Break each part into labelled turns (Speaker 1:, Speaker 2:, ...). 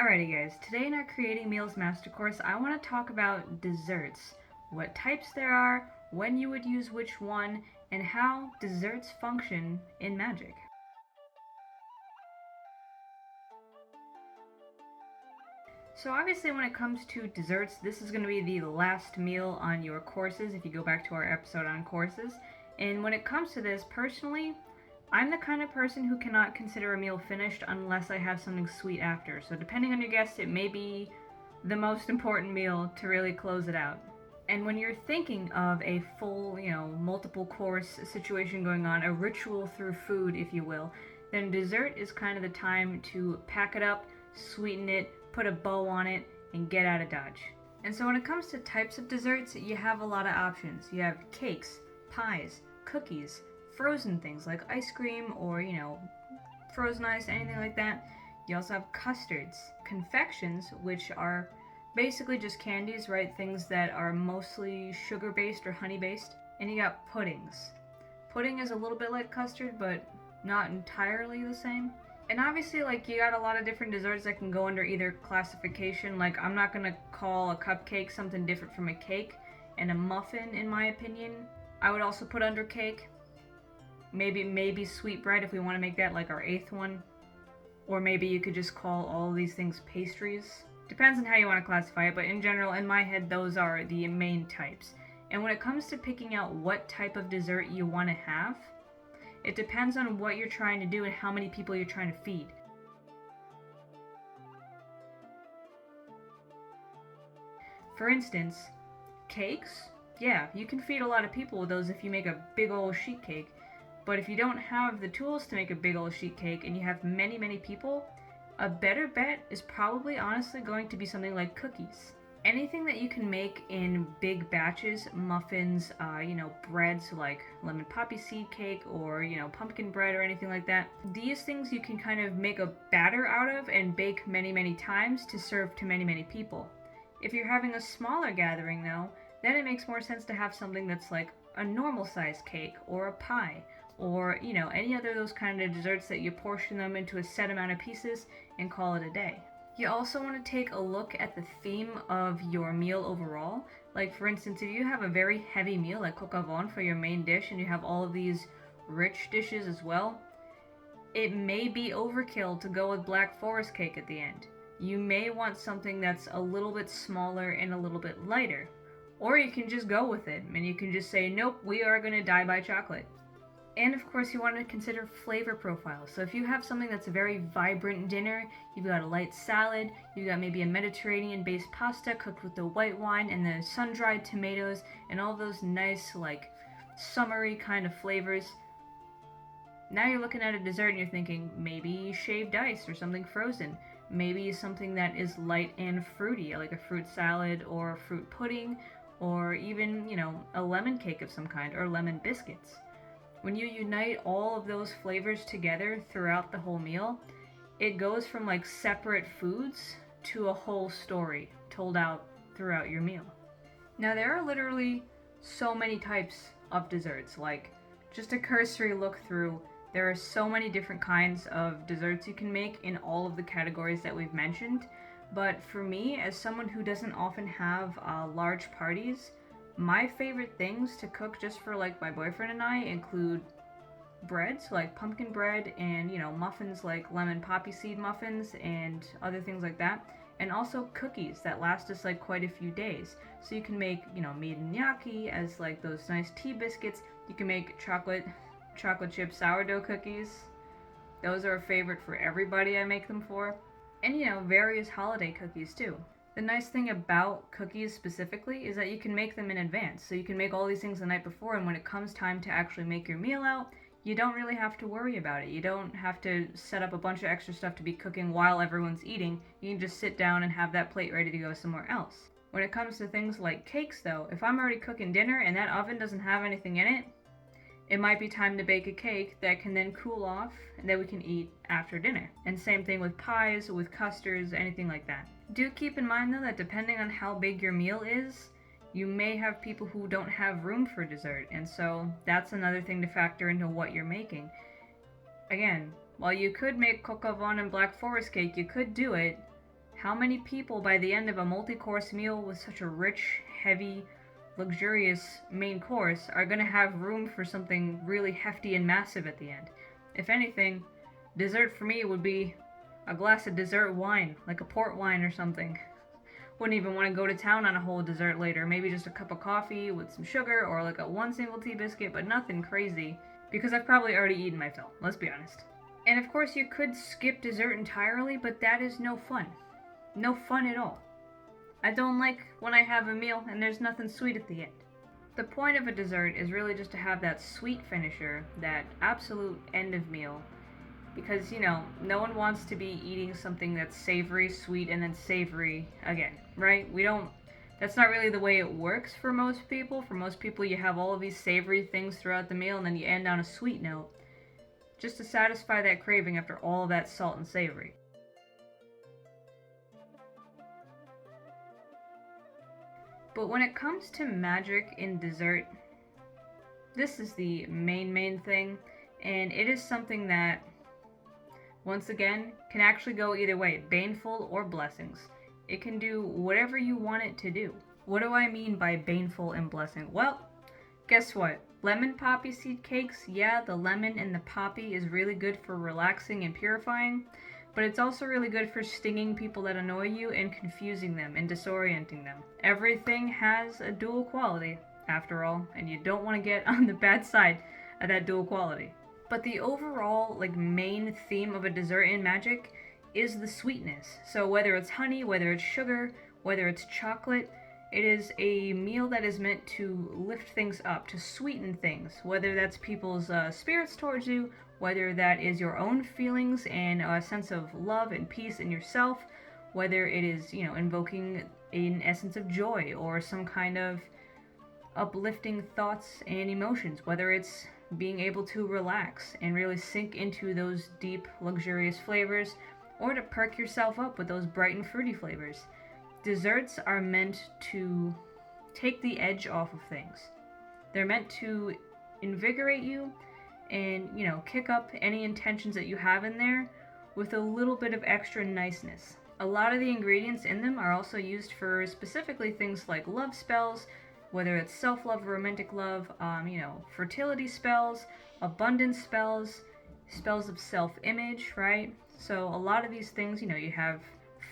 Speaker 1: Alrighty guys, today in our Creating Meals Mastercourse, I want to talk about desserts, what types there are, when you would use which one, and how desserts function in magic. So obviously when it comes to desserts, this is going to be the last meal on your courses if you go back to our episode on courses. And when it comes to this, personally, I'm the kind of person who cannot consider a meal finished unless I have something sweet after. So depending on your guest, it may be the most important meal to really close it out. And when you're thinking of a full, multiple course situation going on, a ritual through food, if you will, then dessert is kind of the time to pack it up, sweeten it, put a bow on it, and get out of Dodge. And so when it comes to types of desserts, you have a lot of options. You have cakes, pies, cookies, frozen things like ice cream or, frozen ice, anything like that. You also have custards, confections, which are basically just candies, right? Things that are mostly sugar-based or honey-based. And you got puddings. Pudding is a little bit like custard, but not entirely the same. And obviously, you got a lot of different desserts that can go under either classification. I'm not gonna call a cupcake something different from a cake, and a muffin, in my opinion, I would also put under cake. Maybe sweetbread if we want to make that like our 8th one. Or maybe you could just call all of these things pastries. Depends on how you want to classify it, but in general, in my head, those are the main types. And when it comes to picking out what type of dessert you want to have, it depends on what you're trying to do and how many people you're trying to feed. For instance, cakes, yeah, you can feed a lot of people with those if you make a big old sheet cake. But if you don't have the tools to make a big old sheet cake and you have many, many people, a better bet is probably honestly going to be something like cookies. Anything that you can make in big batches, muffins, breads like lemon poppy seed cake or, pumpkin bread or anything like that. These things you can kind of make a batter out of and bake many, many times to serve to many, many people. If you're having a smaller gathering though, then it makes more sense to have something that's like a normal sized cake or a pie. Or, any other of those kind of desserts that you portion them into a set amount of pieces and call it a day. You also want to take a look at the theme of your meal overall. Like, for instance, if you have a very heavy meal like coq au vin for your main dish and you have all of these rich dishes as well, it may be overkill to go with Black Forest cake at the end. You may want something that's a little bit smaller and a little bit lighter. Or you can just go with it and you can just say, nope, we are going to die by chocolate. And of course you want to consider flavor profiles. So if you have something that's a very vibrant dinner, you've got a light salad, you've got maybe a Mediterranean-based pasta cooked with the white wine and the sun-dried tomatoes and all those nice, summery kind of flavors. Now you're looking at a dessert and you're thinking, maybe shaved ice or something frozen. Maybe something that is light and fruity, like a fruit salad or a fruit pudding, or even, a lemon cake of some kind, or lemon biscuits. When you unite all of those flavors together throughout the whole meal, it goes from separate foods to a whole story told out throughout your meal. Now there are literally so many types of desserts. Just a cursory look through, there are so many different kinds of desserts you can make in all of the categories that we've mentioned. But for me, as someone who doesn't often have large parties, my favorite things to cook just for my boyfriend and I include breads like pumpkin bread and muffins like lemon poppy seed muffins and other things like that, and also cookies that last us quite a few days. So you can make meat and gnocchi as those nice tea biscuits. You can make chocolate chip sourdough cookies. Those are a favorite for everybody I make them for. And various holiday cookies too. The nice thing about cookies specifically is that you can make them in advance. So you can make all these things the night before, and when it comes time to actually make your meal out, you don't really have to worry about it. You don't have to set up a bunch of extra stuff to be cooking while everyone's eating. You can just sit down and have that plate ready to go somewhere else. When it comes to things like cakes though, if I'm already cooking dinner and that oven doesn't have anything in it, it might be time to bake a cake that can then cool off and that we can eat after dinner. And same thing with pies, with custards, anything like that. Do keep in mind though that depending on how big your meal is, you may have people who don't have room for dessert, and so that's another thing to factor into what you're making. Again, while you could make coq au vin and Black Forest cake, you could do it. How many people by the end of a multi-course meal with such a rich, heavy, luxurious main course are going to have room for something really hefty and massive at the end? If anything, dessert for me would be a glass of dessert wine, like a port wine or something. Wouldn't even want to go to town on a whole dessert later. Maybe just a cup of coffee with some sugar or like a one single tea biscuit, but nothing crazy because I've probably already eaten my fill, let's be honest. And of course you could skip dessert entirely, but that is no fun. No fun at all. I don't like when I have a meal and there's nothing sweet at the end. The point of a dessert is really just to have that sweet finisher, that absolute end of meal. Because, no one wants to be eating something that's savory, sweet, and then savory again, right? That's not really the way it works for most people. For most people, you have all of these savory things throughout the meal and then you end on a sweet note, just to satisfy that craving after all of that salt and savory. But when it comes to magic in dessert, this is the main thing, and it is something that, once again, can actually go either way, baneful or blessings. It can do whatever you want it to do. What do I mean by baneful and blessing? Well, guess what? Lemon poppy seed cakes, yeah, the lemon and the poppy is really good for relaxing and purifying, but it's also really good for stinging people that annoy you and confusing them and disorienting them. Everything has a dual quality, after all, and you don't want to get on the bad side of that dual quality. But the overall, main theme of a dessert in magic is the sweetness. So whether it's honey, whether it's sugar, whether it's chocolate, it is a meal that is meant to lift things up, to sweeten things, whether that's people's spirits towards you, whether that is your own feelings and a sense of love and peace in yourself, whether it is, invoking an essence of joy or some kind of uplifting thoughts and emotions, whether it's being able to relax and really sink into those deep, luxurious flavors, or to perk yourself up with those bright and fruity flavors. Desserts are meant to take the edge off of things. They're meant to invigorate you and, kick up any intentions that you have in there with a little bit of extra niceness. A lot of the ingredients in them are also used for specifically things like love spells, whether it's self-love or romantic love, fertility spells, abundance spells, spells of self-image, right? So a lot of these things, you have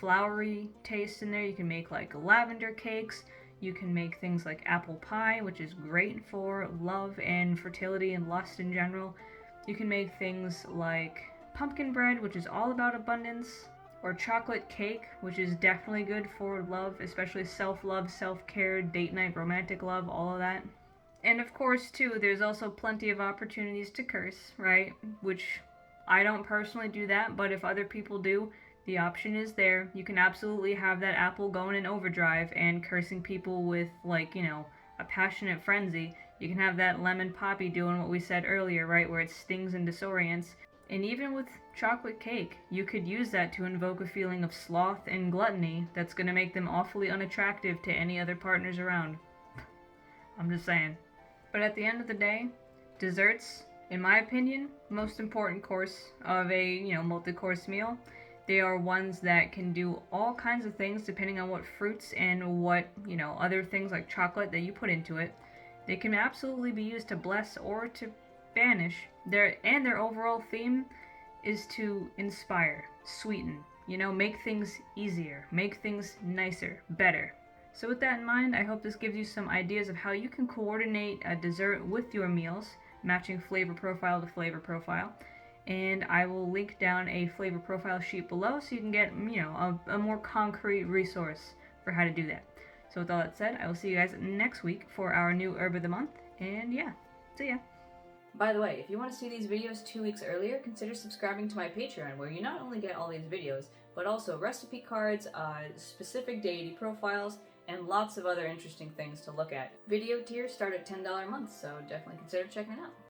Speaker 1: flowery taste in there. You can make lavender cakes. You can make things like apple pie, which is great for love and fertility and lust in general. You can make things like pumpkin bread, which is all about abundance, or chocolate cake, which is definitely good for love, especially self-love, self-care, date night, romantic love, all of that. And of course, too, there's also plenty of opportunities to curse, right? Which I don't personally do that, but if other people do, the option is there. You can absolutely have that apple going in overdrive and cursing people with, a passionate frenzy. You can have that lemon poppy doing what we said earlier, right, where it stings and disorients. And even with chocolate cake, you could use that to invoke a feeling of sloth and gluttony that's going to make them awfully unattractive to any other partners around. I'm just saying. But at the end of the day, desserts, in my opinion, most important course of a, multi-course meal. They are ones that can do all kinds of things depending on what fruits and what, other things like chocolate that you put into it. They can absolutely be used to bless or to banish. Their overall theme is to inspire, sweeten, make things easier, make things nicer, better. So with that in mind, I hope this gives you some ideas of how you can coordinate a dessert with your meals, matching flavor profile to flavor profile. And I will link down a flavor profile sheet below so you can get, a more concrete resource for how to do that. So with all that said, I will see you guys next week for our new herb of the month. And yeah, see ya. By the way, if you want to see these videos 2 weeks earlier, consider subscribing to my Patreon, where you not only get all these videos, but also recipe cards, specific deity profiles, and lots of other interesting things to look at. Video tiers start at $10 a month, so definitely consider checking it out.